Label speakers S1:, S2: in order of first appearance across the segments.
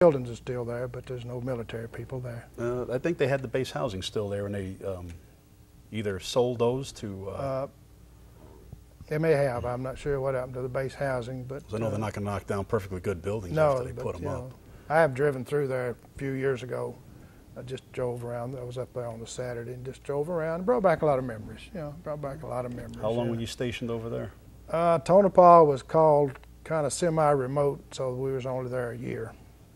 S1: buildings are still there, but there's no military people there.
S2: I think they had the base housing still there, and they either sold those to...
S1: They may have. I'm not sure what happened to the base housing, but...
S2: I know they're not going to knock down perfectly good buildings
S1: no,
S2: after they put them up.
S1: I have driven through there a few years ago. I just drove around. I was up there on a Saturday and just drove around and brought back a lot of memories. Brought back a lot of memories.
S2: How long were you stationed over there?
S1: Tonopah was called kind of semi-remote, so we was only there a year.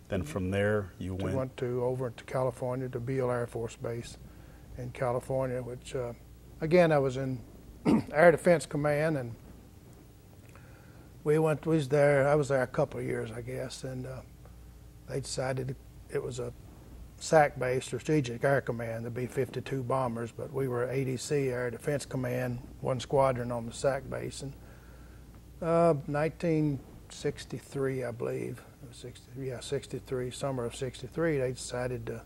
S2: Then from there you went
S1: over to California, to Beale Air Force Base in California, which again I was in Air Defense Command, and I was there a couple of years, I guess, and they decided it was a SAC base, Strategic Air Command, the B-52 bombers, but we were ADC, Air Defense Command, one squadron on the SAC base. And 1963, I believe, 63, summer of 63, they decided to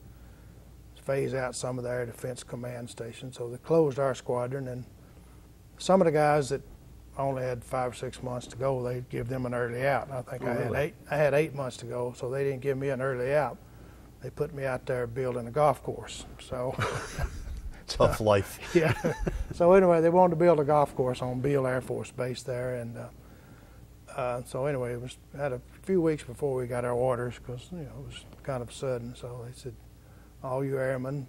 S1: phase out some of the Air Defense Command stations, so they closed our squadron, and some of the guys that only had 5 or 6 months to go, they'd give them an early out. I think I had 8 months to go, so they didn't give me an early out. They put me out there building a golf course. So
S2: tough life.
S1: Yeah. So anyway, they wanted to build a golf course on Beale Air Force Base there, and so anyway, had a few weeks before we got our orders, because it was kind of sudden. So they said, all you airmen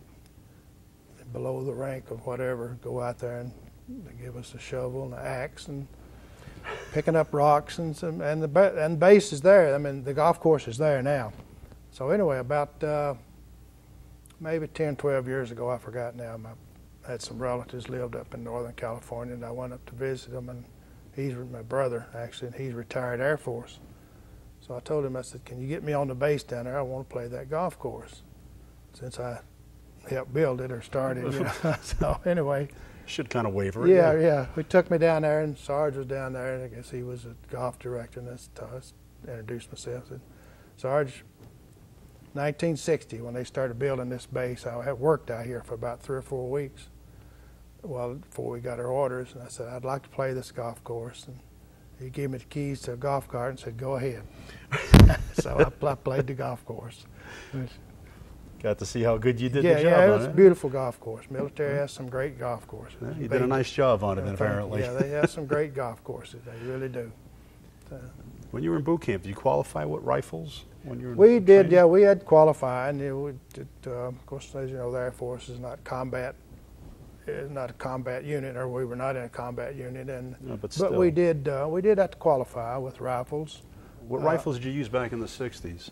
S1: below the rank of whatever, go out there, and they give us a shovel and an axe and picking up rocks, and the base is there. I mean, the golf course is there now. So anyway, about maybe 10, 12 years ago, I forgot now, I had some relatives lived up in Northern California, and I went up to visit them, and he's my brother, actually, and he's retired Air Force. So I told him, I said, can you get me on the base down there? I want to play that golf course, since I helped build it or started, So anyway.
S2: Should kind of waver.
S1: Yeah. We took me down there, and Sarge was down there, and I guess he was a golf director, and I introduced myself. And Sarge, 1960, when they started building this base, I had worked out here for about 3 or 4 weeks before we got our orders, and I said, I'd like to play this golf course. And he gave me the keys to a golf cart and said, go ahead. So I played the golf course.
S2: Got to see how good you did the job.
S1: Yeah, it was a beautiful golf course. Military has some great golf courses.
S2: Yeah, you did a nice job on it, apparently.
S1: Yeah, they have some great golf courses. They really do.
S2: When you were in boot camp, did you qualify with rifles? When you were
S1: we did, yeah. We had qualified. Of course, as you know, the Air Force is not combat. It's not a combat unit, or we were not in a combat unit. And
S2: no, but
S1: we did have to qualify with rifles.
S2: What rifles did you use back in the 60s?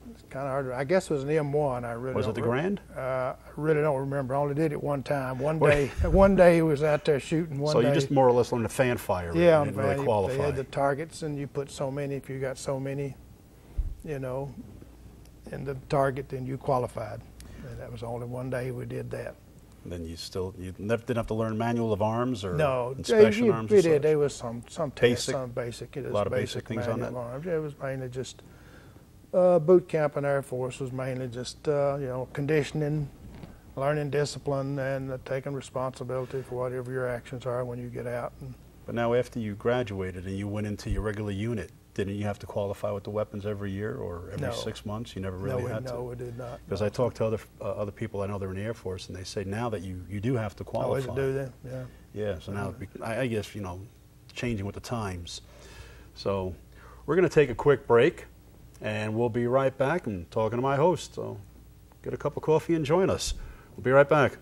S1: It's kind of hard. I guess it was an M1.
S2: Was it the Grand?
S1: I really don't remember. I only did it one time. One day he was out there shooting.
S2: So you just more or less learned to fan fire.
S1: Yeah,
S2: didn't really qualify.
S1: They had the targets, and you put so many. If you got so many, in the target, then you qualified. And that was only one day we did that.
S2: And then you never didn't have to learn manual of arms or
S1: inspection
S2: arms.
S1: We did. There was some tests, some
S2: basic. A lot of basic things on that.
S1: Arms. It was mainly just. Boot camp in Air Force was mainly just, conditioning, learning discipline, and taking responsibility for whatever your actions are when you get out.
S2: But now after you graduated and you went into your regular unit, didn't you have to qualify with the weapons every year or every 6 months? You never really had to?
S1: No, we did not.
S2: Because I talked to other people I know they're in the Air Force, and they say now that you do have to qualify.
S1: Oh, do they? Yeah.
S2: Yeah, so now, I guess, changing with the times. So we're going to take a quick break. And we'll be right back. I'm talking to my host, so get a cup of coffee and join us. We'll be right back.